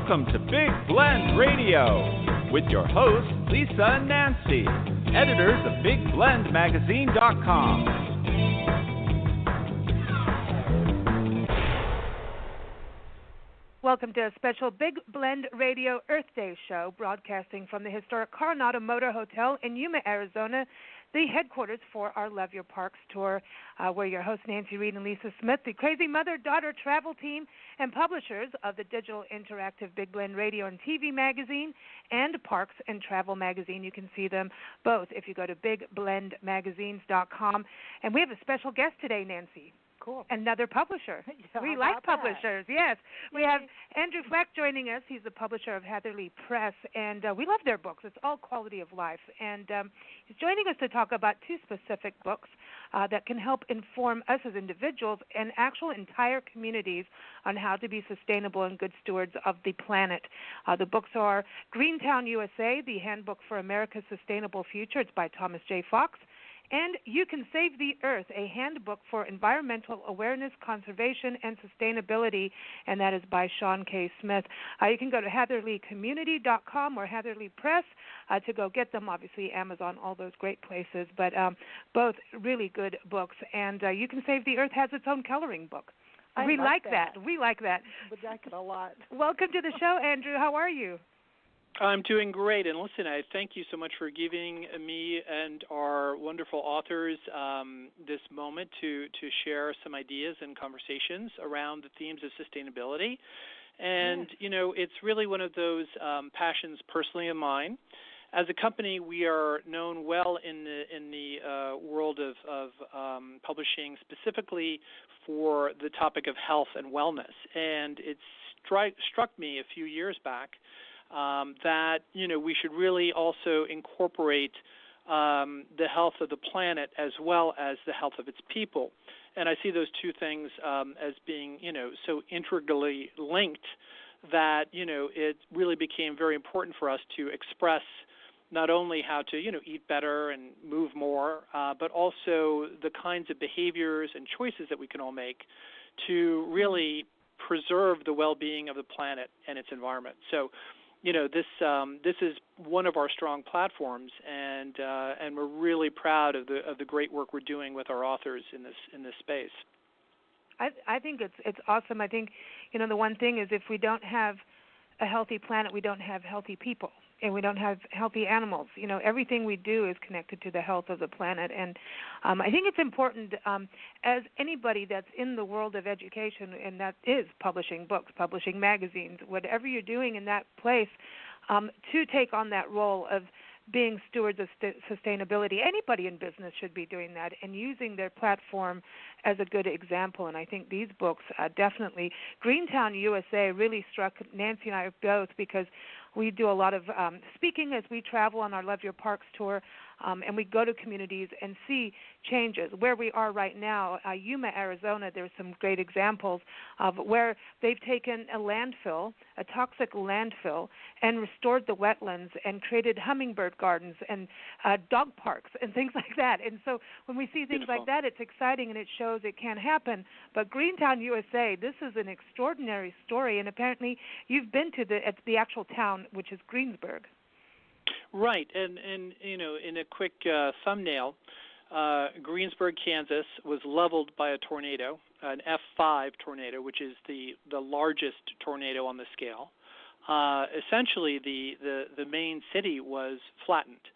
Welcome to Big Blend Radio with your hosts, Lisa and Nancy, editors of BigBlendMagazine.com. Welcome to a special Big Blend Radio Earth Day show, broadcasting from the historic Coronado Motor Hotel in Yuma, Arizona, the headquarters for our Love Your Parks tour. We're your hosts, Nancy Reed and Lisa Smith, the crazy mother-daughter travel team and publishers of the digital interactive Big Blend Radio and TV magazine and Parks and Travel magazine. You can see them both if you go to BigBlendMagazines.com. And we have a special guest today, Nancy. Cool. Another publisher. Yeah, we like publishers, yes. We have Andrew-Flach joining us. He's the publisher of Hatherleigh Press, and we love their books. It's all quality of life. And he's joining us to talk about two specific books that can help inform us as individuals and actual entire communities on how to be sustainable and good stewards of the planet. The books are Greentown, USA, The Handbook for America's Sustainable Future. It's by Thomas J. Fox. And You Can Save the Earth, a handbook for environmental awareness, conservation, and sustainability, and that is by Sean K. Smith. You can go to HatherleighCommunity.com or Hatherleigh Press to go get them. Obviously, Amazon, all those great places, but both really good books. And You Can Save the Earth has its own coloring book. We like that. We like that. We like it a lot. Welcome to the show, Andrew. How are you? I'm doing great, and listen, I thank you so much for giving me and our wonderful authors this moment to share some ideas and conversations around the themes of sustainability. And, you know, it's really one of those passions personally of mine. As a company, we are known well in the world of publishing specifically for the topic of health and wellness. And it struck me a few years back that, you know, we should really also incorporate the health of the planet as well as the health of its people. And I see those two things as being, you know, so integrally linked that, you know, it really became very important for us to express not only how to, you know, eat better and move more, but also the kinds of behaviors and choices that we can all make to really preserve the well-being of the planet and its environment. So, you know, this is one of our strong platforms, and we're really proud of the great work we're doing with our authors in this space. I think it's awesome. I think, you know, the one thing is if we don't have a healthy planet, we don't have healthy people, and we don't have healthy animals. You know, everything we do is connected to the health of the planet. And I think it's important, as anybody that's in the world of education, and that is publishing books, publishing magazines, whatever you're doing in that place, to take on that role of being stewards of sustainability. Anybody in business should be doing that and using their platform as a good example. And I think these books definitely, Greentown, USA, really struck Nancy and I both because we do a lot of speaking as we travel on our Love Your Parks tour, and we go to communities and see changes. Where we are right now, Yuma, Arizona, there's some great examples of where they've taken a landfill, a toxic landfill, and restored the wetlands and created hummingbird gardens and dog parks and things like that. And so when we see things like that, it's exciting and it shows it can happen. But Greentown, USA, this is an extraordinary story, and apparently you've been to the actual town, which is Greensburg. Right, and you know, in a quick thumbnail, Greensburg, Kansas was leveled by a tornado, an F5 tornado, which is the largest tornado on the scale. Essentially, the main city was flattened,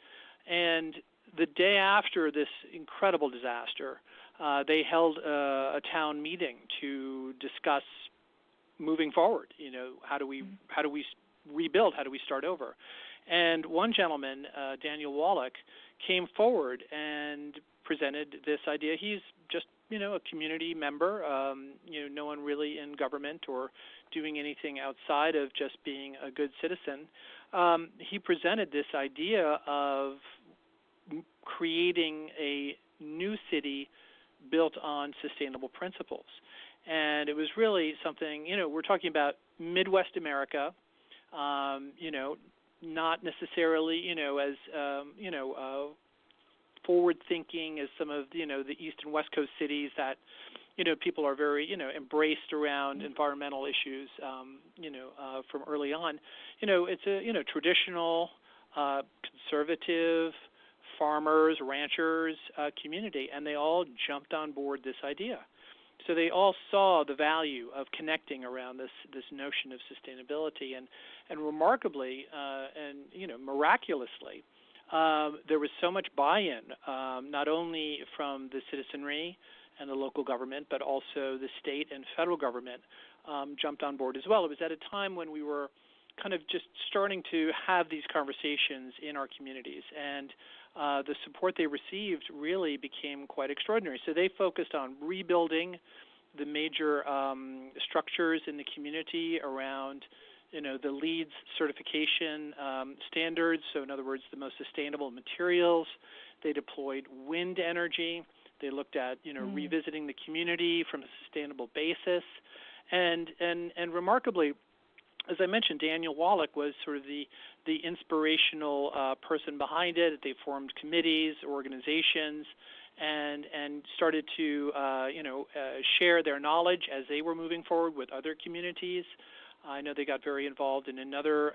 and the day after this incredible disaster, they held a town meeting to discuss moving forward. You know, how do we rebuild? How do we start over? And one gentleman, Daniel Wally, came forward and presented this idea. He's just, you know, a community member, you know, no one really in government or doing anything outside of just being a good citizen. He presented this idea of creating a new city built on sustainable principles. And it was really something, you know, we're talking about Midwest America, you know, not necessarily, you know, as, forward thinking as some of, the East and West Coast cities that, people are very, embraced around environmental issues, from early on. It's a, traditional, conservative, farmers, ranchers community, and they all jumped on board this idea. So they all saw the value of connecting around this notion of sustainability, and remarkably, miraculously, there was so much buy-in, not only from the citizenry and the local government, but also the state and federal government jumped on board as well. It was at a time when we were kind of just starting to have these conversations in our communities, and the support they received really became quite extraordinary. So they focused on rebuilding the major structures in the community around, the LEED certification standards. So in other words, the most sustainable materials. They deployed wind energy. They looked at, revisiting the community from a sustainable basis, and remarkably, as I mentioned, Daniel Wallach was sort of the inspirational person behind it. They formed committees, organizations, and started to share their knowledge as they were moving forward with other communities. I know they got very involved in another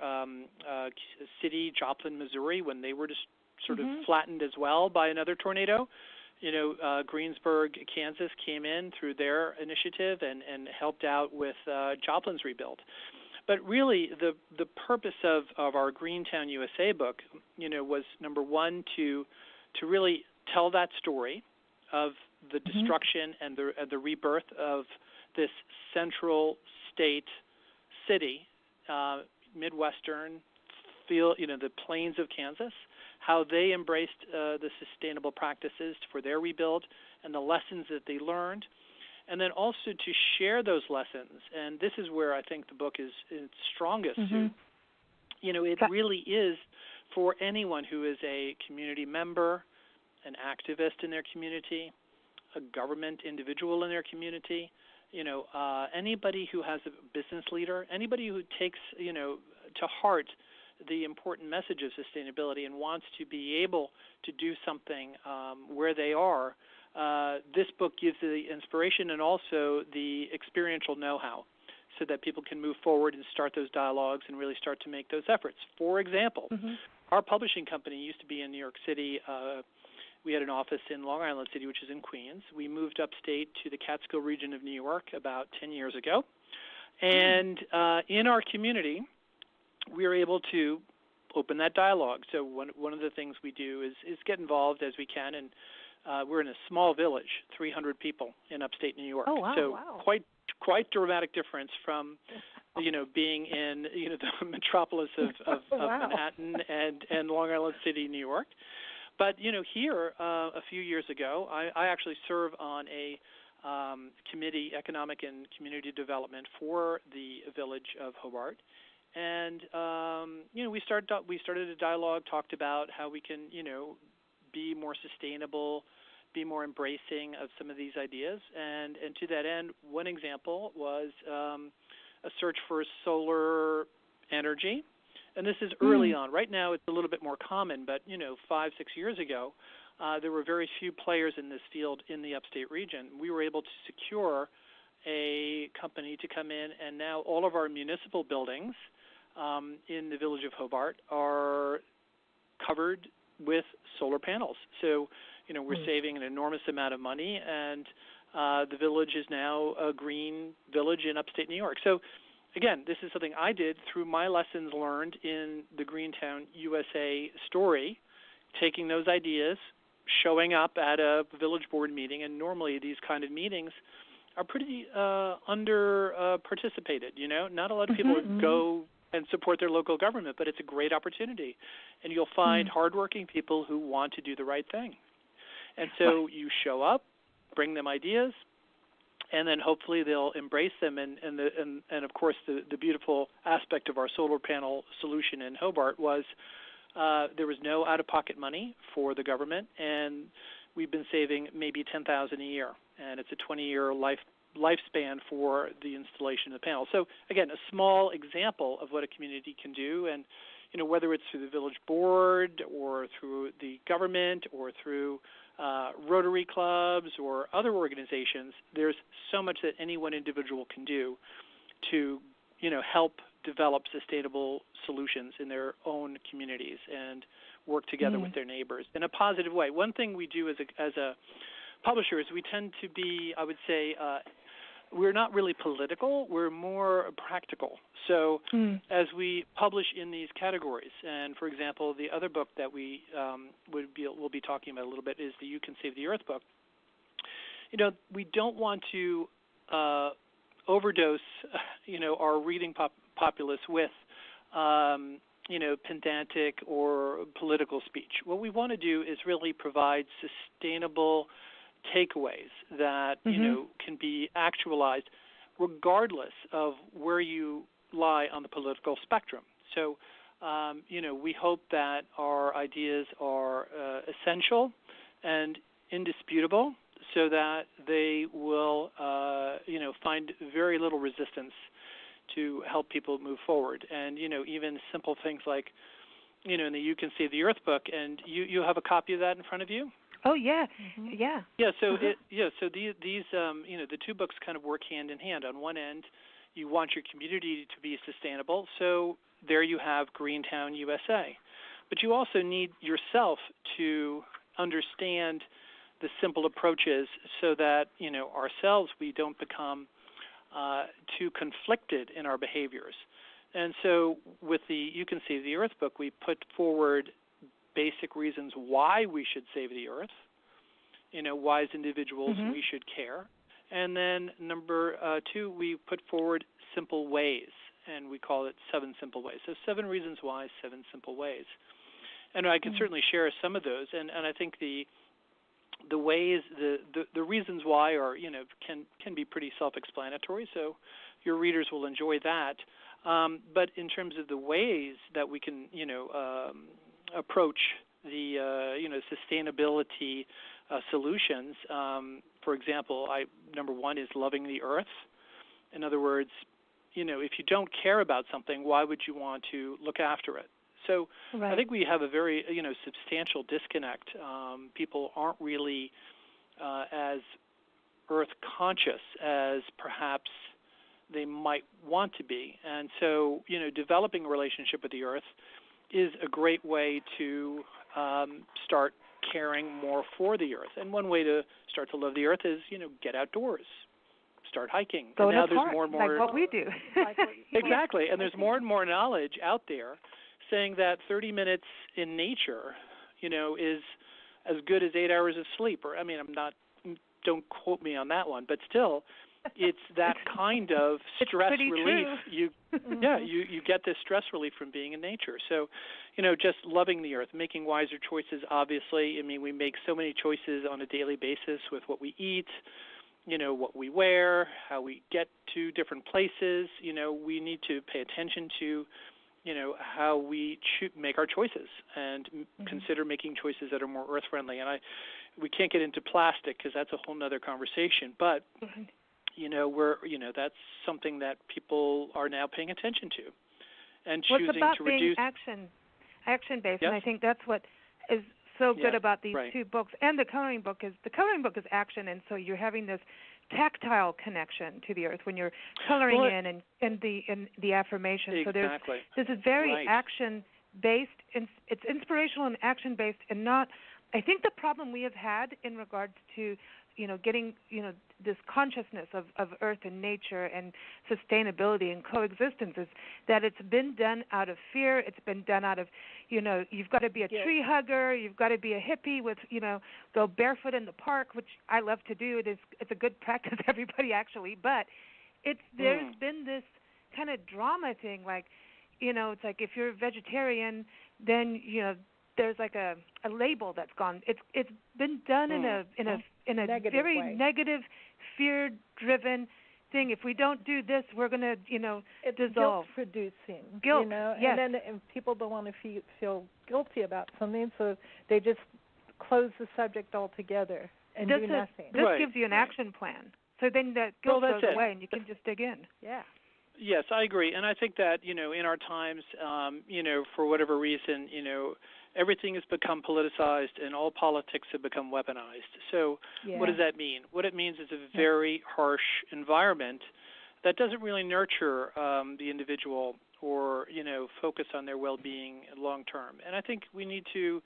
city, Joplin, Missouri, when they were just sort of flattened as well by another tornado. Greensburg, Kansas came in through their initiative and helped out with Joplin's rebuild. But really, the purpose of our Greentown USA book, was number one to really tell that story of the destruction and the rebirth of this central state city, Midwestern, the plains of Kansas, how they embraced the sustainable practices for their rebuild and the lessons that they learned. And then also to share those lessons, and this is where I think the book is strongest. It really is for anyone who is a community member, an activist in their community, a government individual in their community, anybody who has a business leader, anybody who takes, to heart the important message of sustainability and wants to be able to do something where they are. This book gives the inspiration and also the experiential know-how so that people can move forward and start those dialogues and really start to make those efforts. For example, our publishing company used to be in New York City. We had an office in Long Island City, which is in Queens. We moved upstate to the Catskill region of New York about 10 years ago. And in our community, we were able to open that dialogue. So one of the things we do is get involved as we can, and we're in a small village, 300 people in upstate New York. Oh, wow. So wow. quite dramatic difference from, being in, the metropolis of Manhattan and Long Island City, New York. But, here, a few years ago, I actually serve on a committee, economic and community development for the village of Hobart. And, we started a dialogue, talked about how we can, be more sustainable, be more embracing of some of these ideas. And to that end, one example was a search for solar energy. And this is early on. Right now it's a little bit more common, but, 5-6 years ago, there were very few players in this field in the upstate region. We were able to secure a company to come in, and now all of our municipal buildings in the village of Hobart are covered with solar panels. So, we're saving an enormous amount of money, and the village is now a green village in upstate New York. So, again, this is something I did through my lessons learned in the Greentown USA story, taking those ideas, showing up at a village board meeting, and normally these kind of meetings are pretty participated. Not a lot of people go and support their local government, but it's a great opportunity. And you'll find hardworking people who want to do the right thing. And so you show up, bring them ideas, and then hopefully they'll embrace them. And of course, the beautiful aspect of our solar panel solution in Hobart was there was no out-of-pocket money for the government, and we've been saving maybe $10,000 a year. And it's a 20-year lifespan for the installation of the panel. So again, a small example of what a community can do. And whether it's through the village board or through the government or through Rotary clubs or other organizations, there's so much that any one individual can do to, help develop sustainable solutions in their own communities and work together with their neighbors in a positive way. One thing we do as a publisher is we tend to be, I would say, we're not really political, we're more practical. So as we publish in these categories, and for example, the other book that we we'll be talking about a little bit is the You Can Save the Earth book. We don't want to overdose, our reading populace with, pedantic or political speech. What we want to do is really provide sustainable takeaways that can be actualized regardless of where you lie on the political spectrum. So we hope that our ideas are essential and indisputable so that they will find very little resistance to help people move forward. And even simple things like in the You Can Save the Earth book, and you have a copy of that in front of you? Oh yeah, yeah. Yeah. So so these the two books kind of work hand in hand. On one end, you want your community to be sustainable, so there you have Greentown, USA. But you also need yourself to understand the simple approaches so that ourselves we don't become too conflicted in our behaviors. And so with the You Can Save the Earth book, we put forward basic reasons why we should save the earth, why as individuals we should care. And then number 2, we put forward simple ways, and we call it 7 simple ways. So 7 reasons why, 7 simple ways. And I can certainly share some of those, and I think the ways, the reasons why are, can be pretty self-explanatory, so your readers will enjoy that. But in terms of the ways that we can, approach the sustainability solutions. For example, number 1 is loving the earth. In other words, if you don't care about something, why would you want to look after it? So I think we have a very substantial disconnect. People aren't really as earth conscious as perhaps they might want to be, and so developing a relationship with the earth is a great way to start caring more for the earth. And one way to start to love the earth is, get outdoors, start hiking. Go and now to the there's park, more and more. like what we do. Exactly, and there's more and more knowledge out there saying that 30 minutes in nature, is as good as 8 hours of sleep. Or don't quote me on that one, but still, it's that kind of stress relief. You get this stress relief from being in nature. So, just loving the earth, making wiser choices. Obviously, we make so many choices on a daily basis with what we eat, what we wear, how we get to different places. We need to pay attention to, how we make our choices and consider making choices that are more earth friendly. And we can't get into plastic because that's a whole nother conversation, but. That's something that people are now paying attention to, and choosing it's about to reduce. Being action-based, Yes? and I think that's what is so good about these right. 2 books. And the coloring book is action, and so you're having this tactile connection to the earth when you're coloring in the affirmation. Exactly. So this is very action-based. It's inspirational and action-based, and not. I think the problem we have had in regards to getting, this consciousness of earth and nature and sustainability and coexistence is that it's been done out of fear. It's been done out of, you've got to be a tree hugger. You've got to be a hippie with, go barefoot in the park, which I love to do. It's a good practice, everybody actually. But there's been this kind of drama thing, like, it's like if you're a vegetarian, then, there's like a label that's gone. It's been done in a very negative, fear-driven thing. If we don't do this, we're going to, it's dissolve. Guilt-producing. Guilt, yes. And then people don't want to feel guilty about something, so they just close the subject altogether and do nothing. This gives you an action plan. So then that guilt goes away and you can just dig in. Yeah. Yes, I agree, and I think that in our times, for whatever reason, everything has become politicized, and all politics have become weaponized. So, what does that mean? What it means is a very harsh environment that doesn't really nurture the individual or focus on their well-being long term. And I think we need to,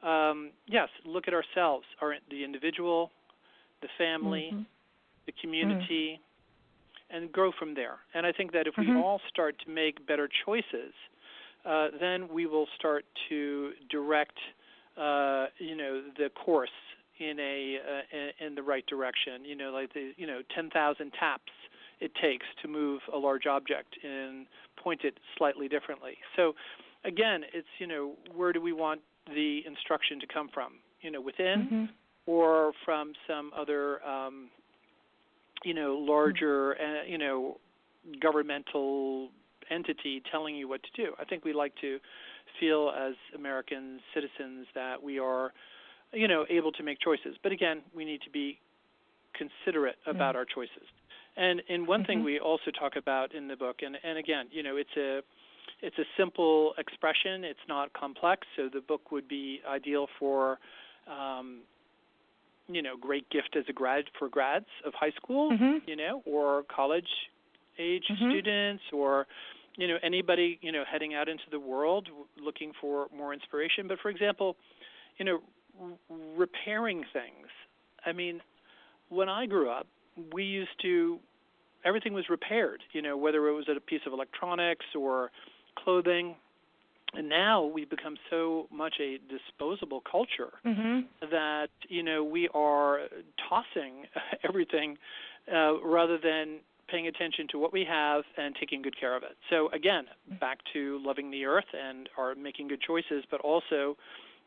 look at ourselves, the individual, the family, the community. And grow from there. And I think that if we all start to make better choices, then we will start to direct, the course in the right direction. Like the 10,000 taps it takes to move a large object and point it slightly differently. So, again, it's where do we want the instruction to come from? Within or from some other larger, governmental entity telling you what to do. I think we like to feel as American citizens that we are, able to make choices. But again, we need to be considerate about our choices. And one thing we also talk about in the book, and again, it's a simple expression. It's not complex. So the book would be ideal for great gift as for grads of high school, or college-age students, or, anybody, heading out into the world looking for more inspiration. But, for example, repairing things. I mean, when I grew up, everything was repaired, whether it was a piece of electronics or clothing. And now we've become so much a disposable culture that, we are tossing everything rather than paying attention to what we have and taking good care of it. So, again, back to loving the earth and making good choices, but also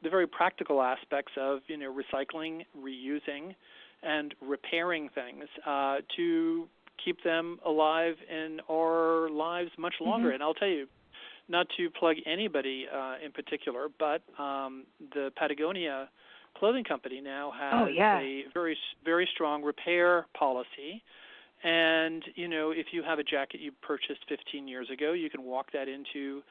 the very practical aspects of, recycling, reusing, and repairing things to keep them alive in our lives much longer. And I'll tell you, not to plug anybody in particular, but the Patagonia clothing company now has a very, very strong repair policy. And, if you have a jacket you purchased 15 years ago, you can walk that into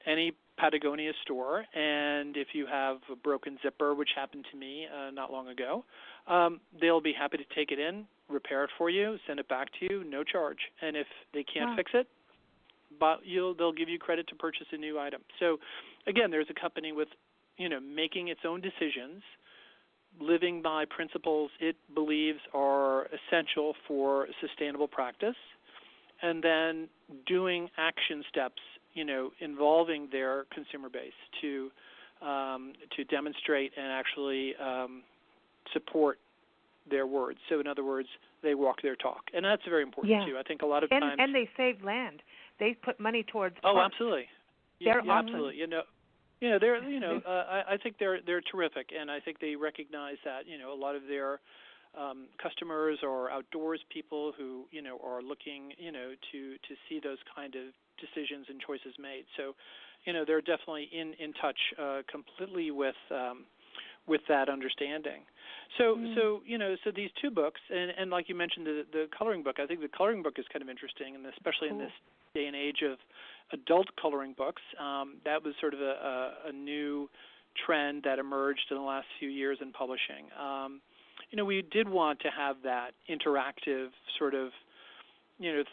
any Patagonia store. And if you have a broken zipper, which happened to me not long ago, they'll be happy to take it in, repair it for you, send it back to you, no charge. And if they can't fix it, but they'll give you credit to purchase a new item. So, again, there's a company with, making its own decisions, living by principles it believes are essential for sustainable practice, and then doing action steps, involving their consumer base to demonstrate and actually support their words. So, in other words, they walk their talk, and that's very important too. I think a lot of times, and they save land. They put money towards parks. Oh, absolutely. Absolutely. They're I think they're terrific, and I think they recognize that a lot of their customers are outdoors people who are looking to see those kind of decisions and choices made. So they're definitely in touch completely with that understanding. So so these two books, and like you mentioned the coloring book. I think the coloring book is kind of interesting, and especially in this day and age of adult coloring books. That was sort of a new trend that emerged in the last few years in publishing. We did want to have that interactive sort of,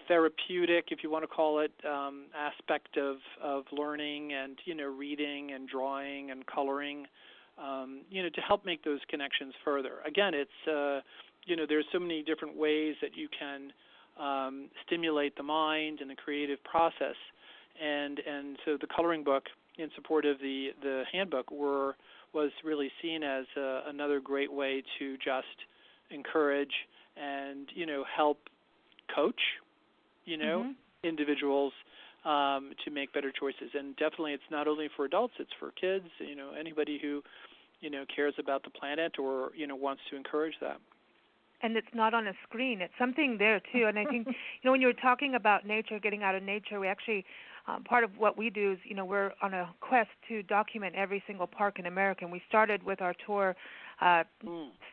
therapeutic, if you want to call it, aspect of learning and, reading and drawing and coloring, to help make those connections further. Again, it's, there's so many different ways that you can stimulate the mind and the creative process. And so the coloring book in support of the handbook was really seen as another great way to just encourage and, help coach, individuals to make better choices. And definitely it's not only for adults, it's for kids, anybody who, cares about the planet or, wants to encourage that. And it's not on a screen. It's something there, too. And I think, when you were talking about nature, getting out of nature, we actually, part of what we do is, we're on a quest to document every single park in America. And we started with our tour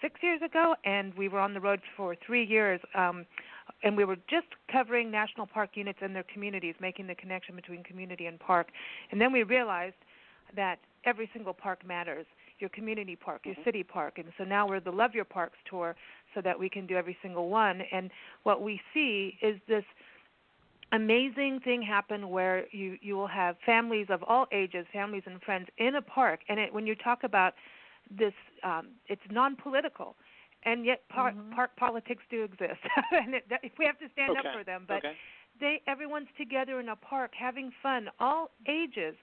6 years ago, and we were on the road for 3 years and we were just covering national park units and their communities, making the connection between community and park. And then we realized that every single park matters, your community park, your city park. And so now we're the Love Your Parks tour so that we can do every single one. And what we see is this amazing thing happen where you will have families of all ages, families and friends in a park. And when you talk about this, it's non-political. And yet park politics do exist. And we have to stand up for them. But everyone's together in a park having fun, all ages,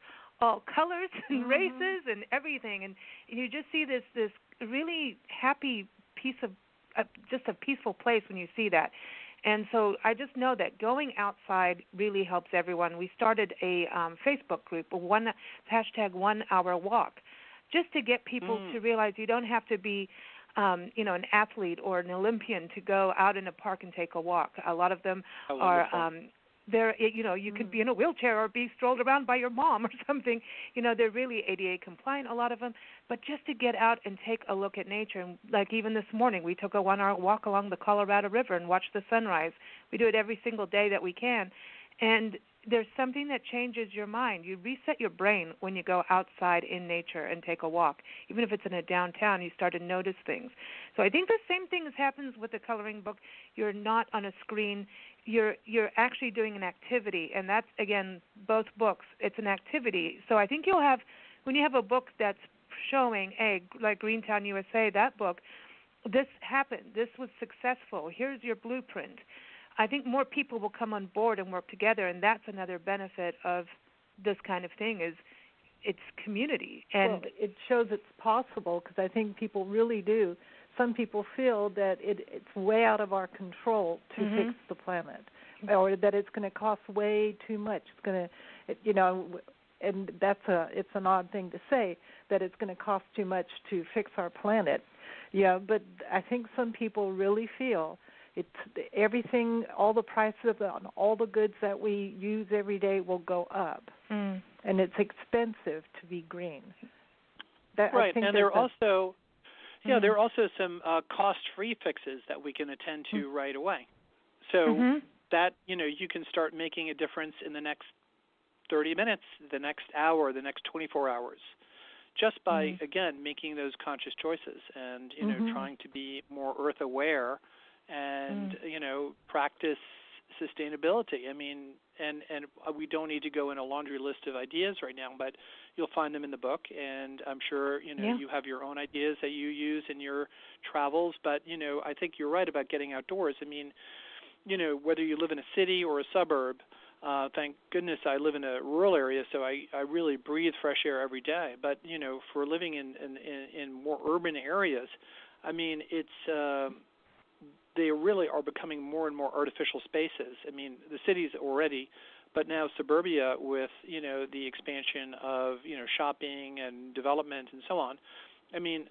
all colors and races and everything. And you just see this really happy piece of just a peaceful place when you see that. And so I just know that going outside really helps everyone. We started a Facebook group, hashtag 1 hour walk, just to get people to realize you don't have to be an athlete or an Olympian to go out in a park and take a walk. A lot of them are you could be in a wheelchair or be strolled around by your mom or something. They're really ADA compliant, a lot of them. But just to get out and take a look at nature, and like even this morning, we took a 1 hour walk along the Colorado River and watched the sunrise. We do it every single day that we can. And there's something that changes your mind. You reset your brain when you go outside in nature and take a walk. Even if it's in a downtown, you start to notice things. So I think the same thing happens with the coloring book. You're not on a screen. You're actually doing an activity, and that's, again, both books. It's an activity. So I think you'll have, when you have a book that's showing, like Greentown, USA, that book, this happened. This was successful. Here's your blueprint. I think more people will come on board and work together, and that's another benefit of this kind of thing is it's community. And it shows it's possible because I think people really do. Some people feel that it's way out of our control to fix the planet, or that it's going to cost way too much. It's going to, and it's an odd thing to say that it's going to cost too much to fix our planet. Yeah, but I think some people really feel it's everything, all the prices on all the goods that we use every day will go up, and it's expensive to be green. Right, and there are also there are also some cost-free fixes that we can attend to right away. So that you can start making a difference in the next 30 minutes, the next hour, the next 24 hours, just by again making those conscious choices and trying to be more earth aware and practice sustainability. I mean, and we don't need to go in a laundry list of ideas right now, but you'll find them in the book, and I'm sure you have your own ideas that you use in your travels. But I think you're right about getting outdoors. I mean, whether you live in a city or a suburb, thank goodness I live in a rural area, so I really breathe fresh air every day. But for living in more urban areas, I mean, it's they really are becoming more and more artificial spaces. I mean, the cities already, but now suburbia with, the expansion of, shopping and development and so on. I mean,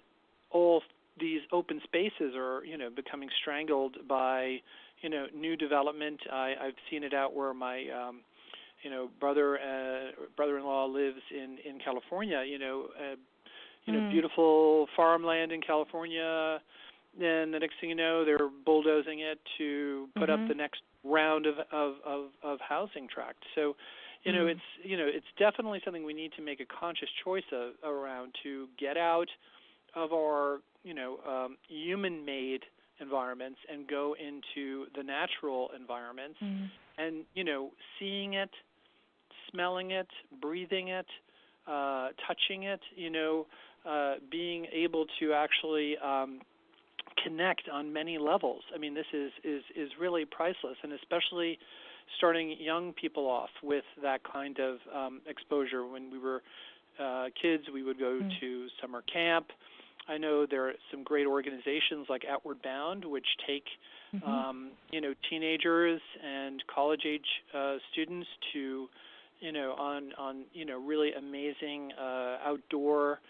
all these open spaces are, becoming strangled by, new development. I've seen it out where my, brother-in-law lives in California, beautiful farmland in California. Then the next thing you know, they're bulldozing it to put up the next round of housing tract. So, it's definitely something we need to make a conscious choice around to get out of our, human-made environments and go into the natural environments, and seeing it, smelling it, breathing it, touching it, being able to actually connect on many levels. I mean, this is really priceless, and especially starting young people off with that kind of exposure. When we were kids, we would go to summer camp. I know there are some great organizations like Outward Bound, which take teenagers and college-age students to on really amazing outdoor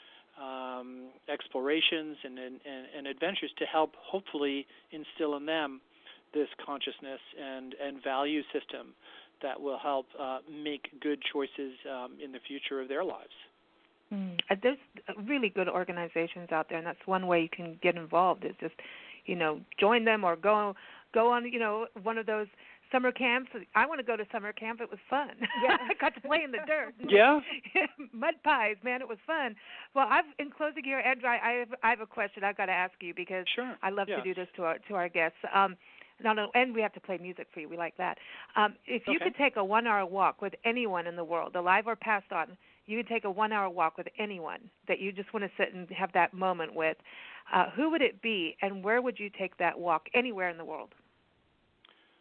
explorations and adventures to help hopefully instill in them this consciousness and value system that will help make good choices in the future of their lives. There's really good organizations out there, and that's one way you can get involved is just, join them or go go on, one of those summer camps. I want to go to summer camp. It was fun. Yeah. I got to play in the dirt. Yeah. Mud pies, man, it was fun. Well, in closing here, Andrew, I have a question I've got to ask you because Sure. I love to do this to our guests. And we have to play music for you. We like that. If you could take a 1-hour walk with anyone in the world, alive or passed on, you could take a 1-hour walk with anyone that you just want to sit and have that moment with. Who would it be, and where would you take that walk? Anywhere in the world.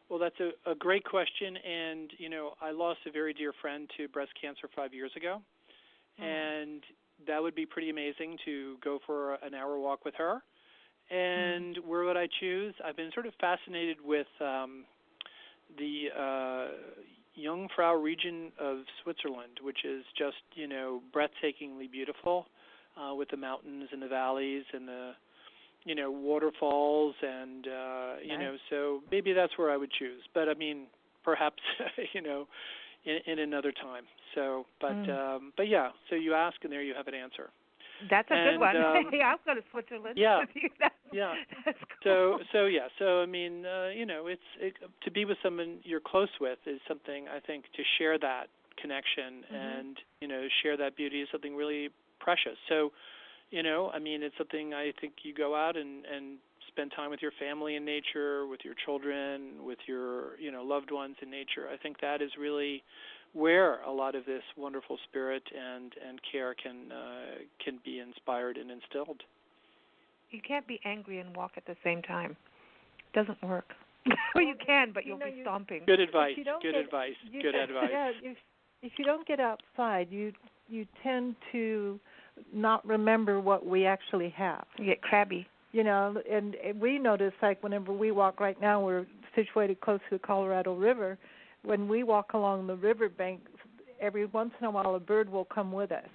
Well, that's a great question, and I lost a very dear friend to breast cancer 5 years ago, and that would be pretty amazing to go for an hour walk with her. And where would I choose? I've been sort of fascinated with the Jungfrau region of Switzerland, which is just breathtakingly beautiful, with the mountains and the valleys and the waterfalls, and so maybe that's where I would choose. But I mean, perhaps in another time. So, but yeah. So you ask, and there you have an answer. That's a good one. Yeah, I'll go to Switzerland. Yeah, with you. yeah. That's cool. So I mean, to be with someone you're close with is something, I think, to share that connection and share that beauty is something really precious. So. I mean, it's something I think you go out and spend time with your family in nature, with your children, with your, loved ones in nature. I think that is really where a lot of this wonderful spirit and care can be inspired and instilled. You can't be angry and walk at the same time. It doesn't work. Well, you can, but you'll be stomping. Good advice. Good advice. Yeah, if you don't get outside, you tend to not remember what we actually have. You get crabby. And we notice, like, whenever we walk right now, we're situated close to the Colorado River. When we walk along the riverbank, every once in a while a bird will come with us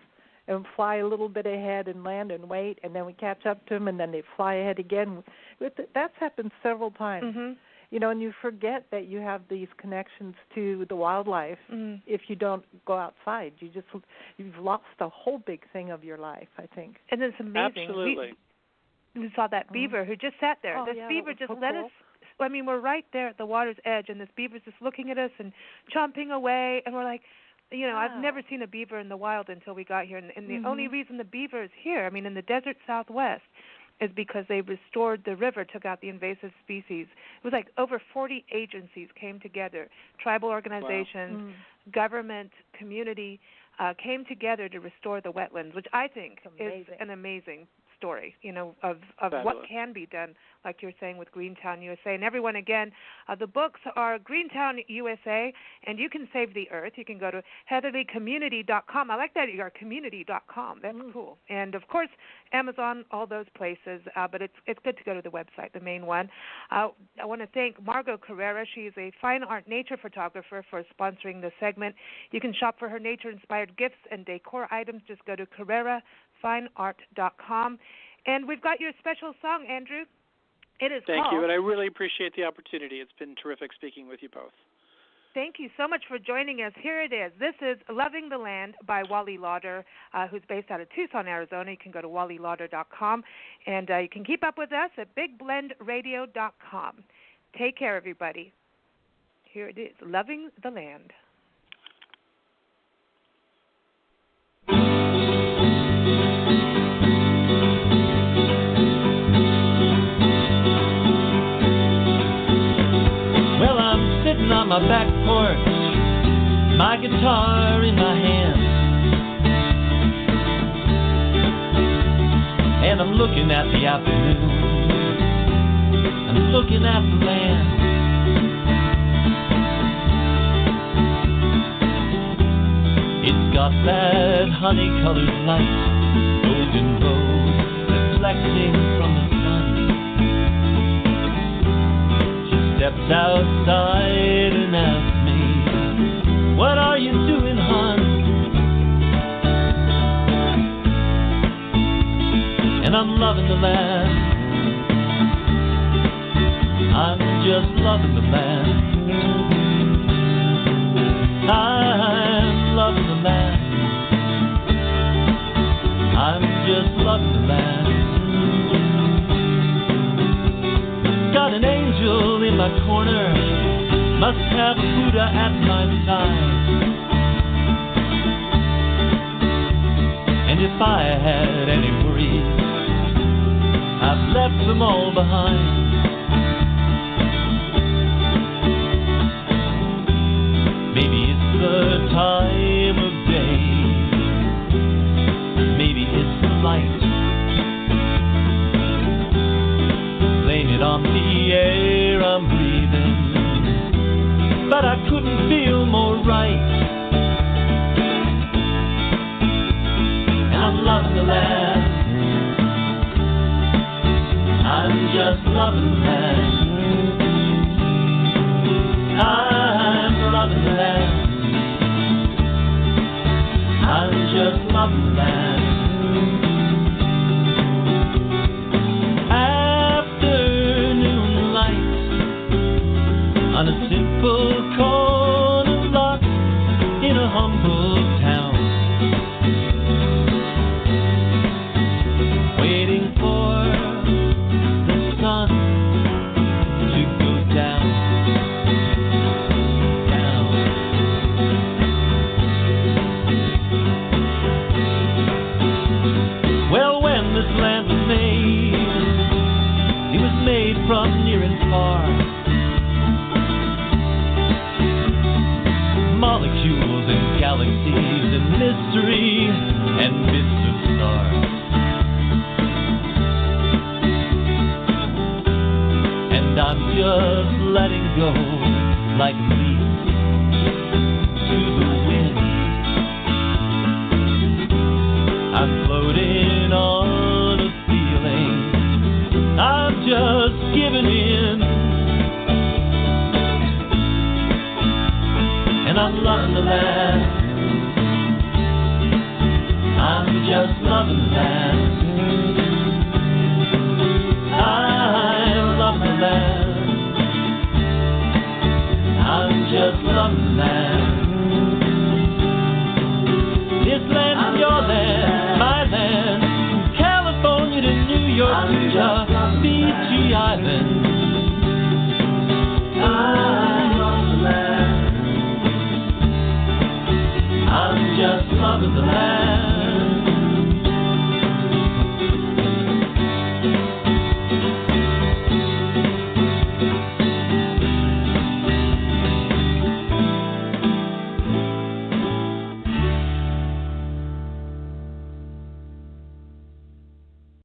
and fly a little bit ahead and land and wait, and then we catch up to them, and then they fly ahead again. That's happened several times. And you forget that you have these connections to the wildlife if you don't go outside. You've lost the whole big thing of your life, I think. And it's amazing. Absolutely. We saw that beaver who just sat there. Oh, This beaver just so let cool. us. I mean, we're right there at the water's edge, and this beaver's just looking at us and chomping away, and we're like, Wow. I've never seen a beaver in the wild until we got here, and the only reason the beaver is here, I mean, in the desert Southwest, is because they restored the river, took out the invasive species. It was like over 40 agencies came together, tribal organizations, government, community, came together to restore the wetlands, which I think is an amazing story, of what can be done, like you're saying with Greentown USA. And everyone, again, the books are Greentown USA, and you can save the earth. You can go to HatherleighCommunity.com. I like that you are community.com. That's cool. And, of course, Amazon, all those places, but it's good to go to the website, the main one. I want to thank Margot Carrera. She is a fine art nature photographer for sponsoring the segment. You can shop for her nature-inspired gifts and decor items. Just go to Carrera-Fine-Art.com. And we've got your special song, Andrew. It is Thank called, you, and I really appreciate the opportunity. It's been terrific speaking with you both. Thank you so much for joining us. Here it is. This is Loving the Land by Wally Lawder, who's based out of Tucson, Arizona. You can go to wallylawder.com, and you can keep up with us at bigblendradio.com. Take care, everybody. Here it is, Loving the Land. Sitting on my back porch, my guitar in my hand, and I'm looking at the afternoon, I'm looking at the land. It's got that honey-colored light, golden rose reflecting from the sun. Steps outside and asks me, what are you doing, hon? And I'm loving the land. I'm just loving the land. I'm loving the land. I'm just loving the land. Got an angel in in my corner, must have Buddha at my side. And if I had any worries, I've left them all behind. Maybe it's the time of day, maybe it's the light. Blame it on the air I'm breathing, but I couldn't feel more right. And I'm loving the land, I'm just loving the land. I'm loving the land, I'm just loving the land. Afternoon light on a simple corner lot in a humble town, waiting for the sun to go down. Well, when this land was made, it was made from near and far. Molecules and galaxies and mystery and bits of stars. And I'm just letting go like leaves to the wind. I'm floating on a feeling, I'm just giving in. And I'm loving the land, I'm just loving the land. I'm loving the land, I'm just loving the land. This land is your land, my land, from California to New York to Fiji Island. I'm loving the land, I'm just loving the land.